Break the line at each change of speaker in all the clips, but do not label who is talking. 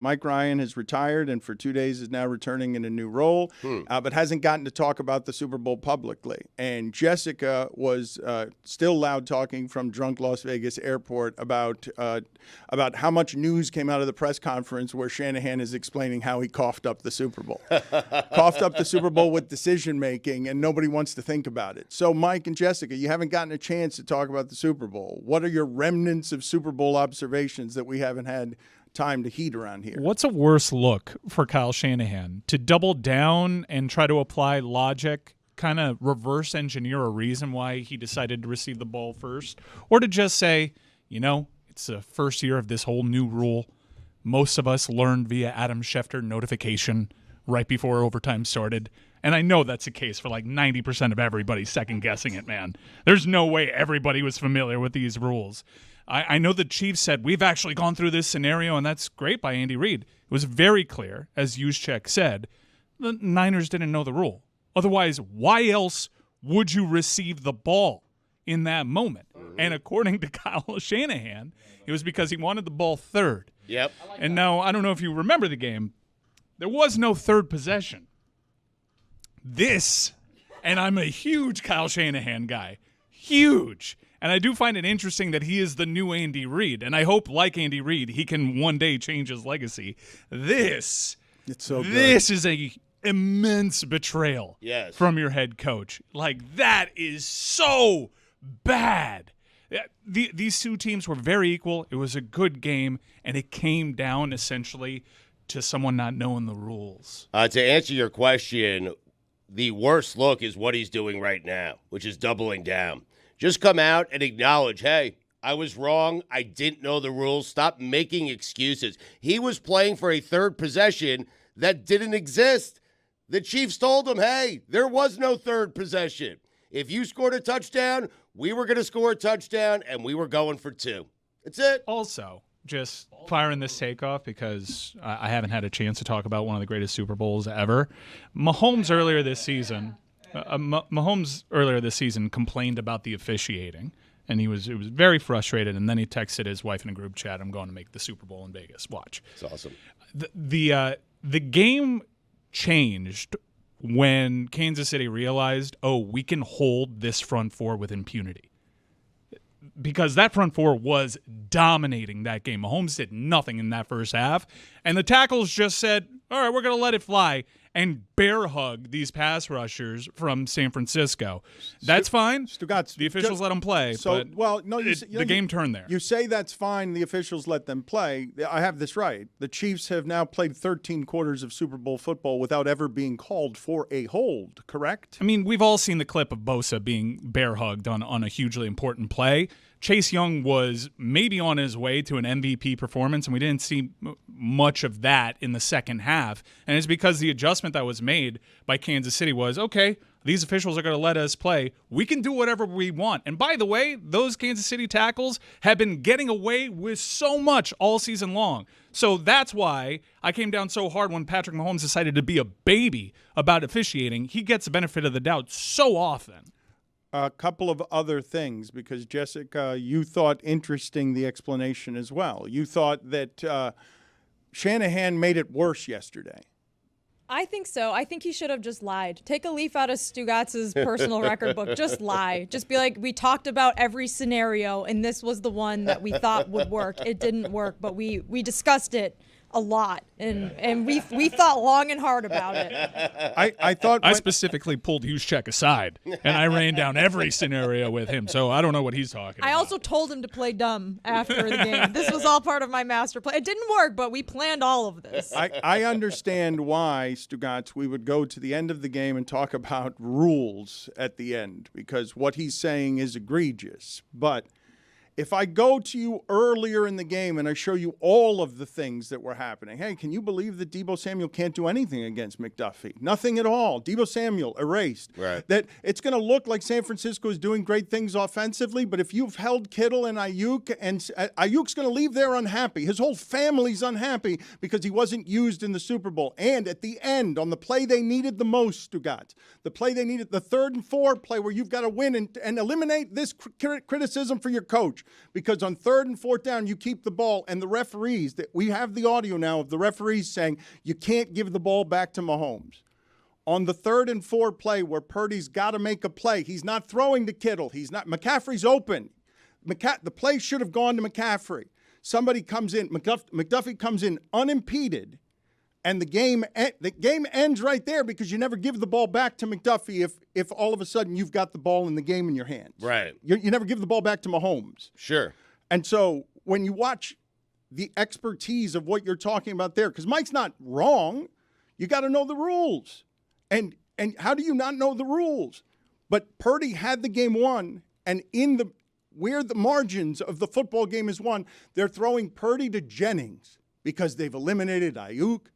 Mike Ryan has retired and for 2 days is now returning in a new role, but hasn't gotten to talk about the Super Bowl publicly. And Jessica was still loud talking from drunk Las Vegas airport about how much news came out of the press conference where Shanahan is explaining how he coughed up the Super Bowl. Coughed up the Super Bowl with decision-making, and nobody wants to think about it. So, Mike and Jessica, you haven't gotten a chance to talk about the Super Bowl. What are your remnants of Super Bowl observations that we haven't had time to heat around here?
What's a worse look for Kyle Shanahan? To double down and try to apply logic, kind of reverse engineer a reason why he decided to receive the ball first, or to just say, it's the first year of this whole new rule. Most of us learned via Adam Schefter notification right before overtime started. And I know that's the case for like 90% of everybody second-guessing it, man. There's no way everybody was familiar with these rules. I know the Chiefs said, we've actually gone through this scenario, and that's great by Andy Reid. It was very clear, as Juszczyk said, the Niners didn't know the rule. Otherwise, why else would you receive the ball in that moment? And according to Kyle Shanahan, it was because he wanted the ball third.
Yep.
And now, I don't know if you remember the game, there was no third possession. This, and I'm a huge Kyle Shanahan guy, huge. And I do find it interesting that he is the new Andy Reid. And I hope, like Andy Reid, he can one day change his legacy. This is a immense betrayal from your head coach. Like, that is so bad. These two teams were very equal. It was a good game, and it came down essentially to someone not knowing the rules.
To answer your question, the worst look is what he's doing right now, which is doubling down. Just come out and acknowledge, hey, I was wrong. I didn't know the rules. Stop making excuses. He was playing for a third possession that didn't exist. The Chiefs told him, hey, there was no third possession. If you scored a touchdown, we were going to score a touchdown, and we were going for two. That's it.
Also, just firing this take off because I haven't had a chance to talk about one of the greatest Super Bowls ever. Mahomes earlier this season complained about the officiating, and he was very frustrated, and then he texted his wife in a group chat, I'm going to make the Super Bowl in Vegas. Watch.
It's awesome.
The game changed when Kansas City realized, we can hold this front four with impunity. Because that front four was dominating that game. Mahomes did nothing in that first half, and the tackles just said, all right, we're going to let it fly, and bear hug these pass rushers from San Francisco. That's fine.
Stugotz,
the officials let them play. The game turned there.
You say that's fine. The officials let them play. I have this right. The Chiefs have now played 13 quarters of Super Bowl football without ever being called for a hold, correct?
I mean, we've all seen the clip of Bosa being bear hugged on a hugely important play. Chase Young was maybe on his way to an MVP performance, and we didn't see much of that in the second half. And it's because the adjustment that was made by Kansas City was, okay, these officials are going to let us play. We can do whatever we want. And by the way, those Kansas City tackles have been getting away with so much all season long. So that's why I came down so hard when Patrick Mahomes decided to be a baby about officiating. He gets the benefit of the doubt so often.
A couple of other things, because, Jessica, you thought interesting the explanation as well. You thought that Shanahan made it worse yesterday.
I think so. I think he should have just lied. Take a leaf out of Stugotz's personal record book. Just lie. Just be like, we talked about every scenario, and this was the one that we thought would work. It didn't work, but we discussed it a lot, and we thought long and hard about it.
I specifically pulled Juszczyk aside, and I ran down every scenario with him, so I don't know what he's talking about.
I also told him to play dumb after the game. This was all part of my master plan. It didn't work, but we planned all of this.
I understand why, Stugotz, we would go to the end of the game and talk about rules at the end, because what he's saying is egregious, but if I go to you earlier in the game and I show you all of the things that were happening, hey, can you believe that Deebo Samuel can't do anything against McDuffie? Nothing at all. Deebo Samuel erased.
Right.
That it's going to look like San Francisco is doing great things offensively, but if you've held Kittle and Ayuk, and Ayuk's going to leave there unhappy. His whole family's unhappy because he wasn't used in the Super Bowl. And at the end, on the play they needed the most, Stugotz, the play they needed, the 3rd and 4 play where you've got to win and eliminate this criticism for your coach. because on 3rd and 4th down, you keep the ball, and the referees, that we have the audio now of the referees saying you can't give the ball back to Mahomes. On the 3rd and 4 play where Purdy's got to make a play, he's not throwing to Kittle. McCaffrey's open. The play should have gone to McCaffrey. Somebody comes in, McDuffie comes in unimpeded, and the game ends right there because you never give the ball back to McDuffie if all of a sudden you've got the ball in the game in your hands.
Right.
You never give the ball back to Mahomes.
Sure.
And so when you watch the expertise of what you're talking about there, because Mike's not wrong, you got to know the rules. And how do you not know the rules? But Purdy had the game won, and where the margins of the football game is won, they're throwing Purdy to Jennings because they've eliminated Ayuk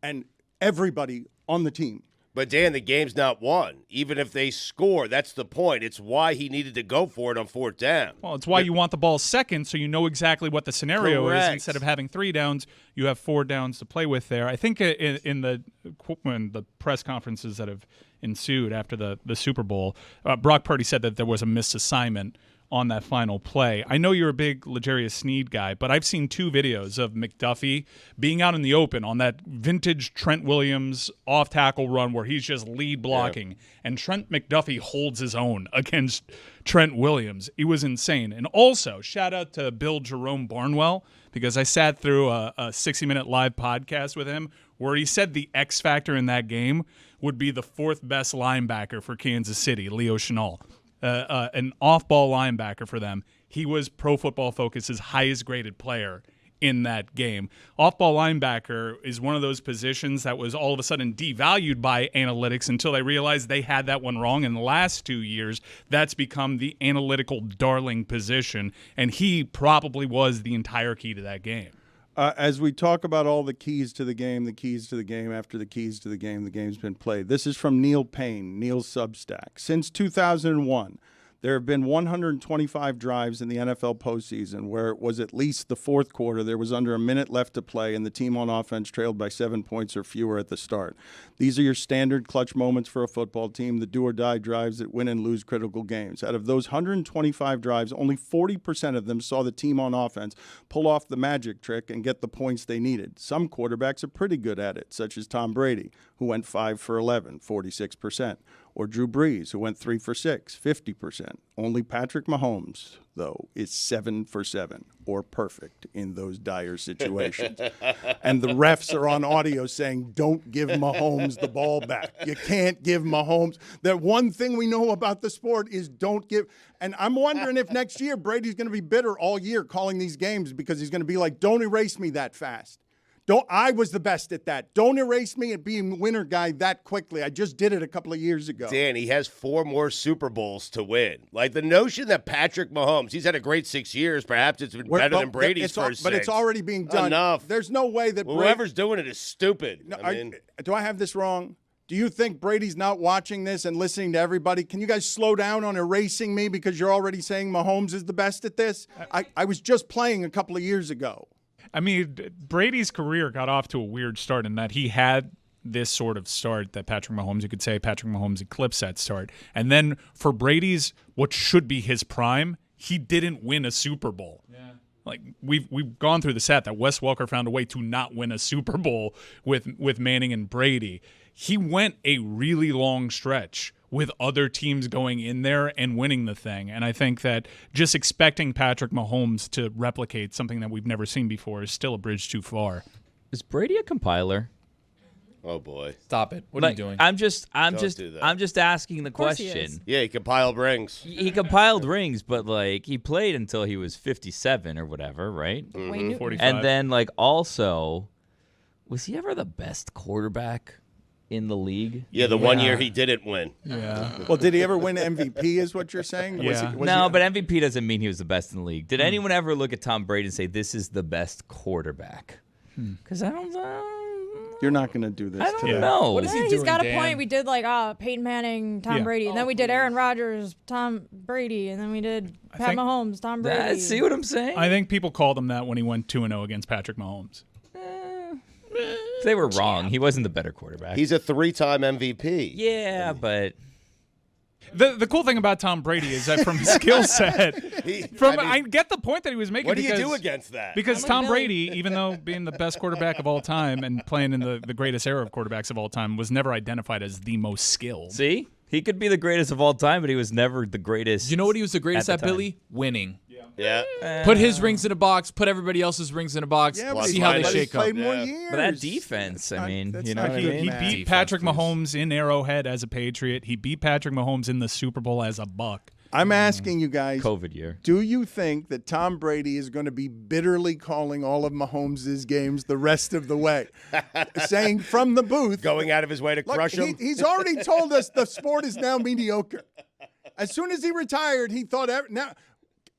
and everybody on the team.
But, Dan, the game's not won. Even if they score, that's the point. It's why he needed to go for it on 4th down.
Well, it's why you want the ball second, so you know exactly what the scenario is. Instead of having 3 downs, you have 4 downs to play with there. I think in the press conferences that have ensued after the Super Bowl, Brock Purdy said that there was a missed assignment on that final play. I know you're a big L'Jarius Sneed guy, but I've seen 2 videos of McDuffie being out in the open on that vintage Trent Williams off-tackle run where he's just lead blocking, and Trent McDuffie holds his own against Trent Williams. It was insane. And also, shout out to Bill Jerome Barnwell, because I sat through a 60-minute live podcast with him where he said the X factor in that game would be the 4th best linebacker for Kansas City, Leo Chenal. An off-ball linebacker for them. He was Pro Football Focus's highest graded player in that game. Off-ball linebacker is one of those positions that was all of a sudden devalued by analytics until they realized they had that one wrong. In the last 2 years, that's become the analytical darling position, and he probably was the entire key to that game.
As we talk about all the keys to the game after the keys to the game, the game's been played. This is from Neil Payne, Neil's Substack. Since 2001, there have been 125 drives in the NFL postseason where it was at least the 4th quarter. There was under a minute left to play, and the team on offense trailed by 7 points or fewer at the start. These are your standard clutch moments for a football team, the do-or-die drives that win and lose critical games. Out of those 125 drives, only 40% of them saw the team on offense pull off the magic trick and get the points they needed. Some quarterbacks are pretty good at it, such as Tom Brady, who went 5 for 11, 46%. Or Drew Brees, who went 3 for 6, 50%. Only Patrick Mahomes, though, is 7 for 7, or perfect in those dire situations. And the refs are on audio saying, don't give Mahomes the ball back. You can't give Mahomes. The one thing we know about the sport is don't give. And I'm wondering if next year Brady's going to be bitter all year calling these games because he's going to be like, don't erase me that fast. I was the best at that. Don't erase me at being winner guy that quickly. I just did it a couple of years ago.
Dan, he has 4 more Super Bowls to win. Like the notion that Patrick Mahomes, he's had a great 6 years. Perhaps it's been better than Brady's first 6.
But it's already being done.
Enough.
There's no way that
whoever's doing it is stupid.
No, do I have this wrong? Do you think Brady's not watching this and listening to everybody? Can you guys slow down on erasing me because you're already saying Mahomes is the best at this? I was just playing a couple of years ago.
I mean, Brady's career got off to a weird start in that he had this sort of start that Patrick Mahomes, you could say Patrick Mahomes eclipsed that start. And then for Brady's, what should be his prime, he didn't win a Super Bowl. Yeah. Like we've gone through the set that Wes Welker found a way to not win a Super Bowl with Manning and Brady. He went a really long stretch with other teams going in there and winning the thing. And I think that just expecting Patrick Mahomes to replicate something that we've never seen before is still a bridge too far.
Is Brady a compiler?
Oh boy.
Stop it. What are you doing?
I'm just
do that.
I'm just asking the
course he
question.
is.
Yeah, he compiled rings.
He compiled rings, but like he played until he was 57 or whatever, right?
Wayne Newton.
45.
And then like also, was he ever the best quarterback in the league?
Yeah, the 1 year he didn't win.
Yeah.
Well, did he ever win MVP is what you're saying?
Yeah.
But MVP doesn't mean he was the best in the league. Did anyone ever look at Tom Brady and say, this is the best quarterback? Because I don't
You're not going to do this
I don't
today.
know.
What is he
He's
doing,
got a
Dan?
point. We did like Peyton Manning, Tom
Yeah.
Brady, and then we did Aaron Rodgers, Tom Brady, and then we did Pat
think-
Mahomes, Tom Brady.
See what I'm saying?
I think people called him that when he went 2-0 against Patrick Mahomes.
they were wrong. He wasn't the better quarterback.
He's a 3-time MVP.
yeah, but
The cool thing about Tom Brady is that from his skill set, I get the point that he was making.
What do you do against that?
Because Tom Brady, even though being the best quarterback of all time and playing in the greatest era of quarterbacks of all time, was never identified as the most skilled.
See? He could be the greatest of all time, but he was never the greatest.
You know what he was the greatest at,
time.
Billy? Winning.
Yeah.
Put his rings in a box, put everybody else's rings in a box, see how they shake up.
Played more years.
But that defense, I mean,
that's
you know
not
what I
good,
mean?
He
man.
beat
Defense,
Patrick
please.
Mahomes in Arrowhead as a Patriot. He beat Patrick Mahomes in the Super Bowl as a Buck.
I'm asking you guys,
COVID year.
do you think that Tom Brady is going to be bitterly calling all of Mahomes' games the rest of the way? Saying from the booth,
Going out of his way to
look,
crush him.
he's already told us the sport is now mediocre. As soon as he retired, he thought, now,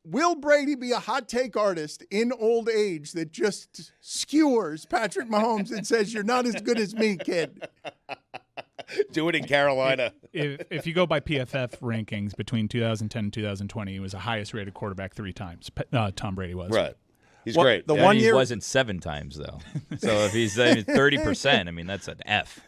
will Brady be a hot take artist in old age that just skewers Patrick Mahomes and says, you're not as good as me, kid?
Do it in Carolina.
If you go by PFF rankings between 2010 and 2020, he was the highest rated quarterback 3 times. Tom Brady was.
Right. He's
Well,
great.
the
Yeah,
one
he
year
wasn't 7 times, though. So if he's 30%, I mean, that's an F.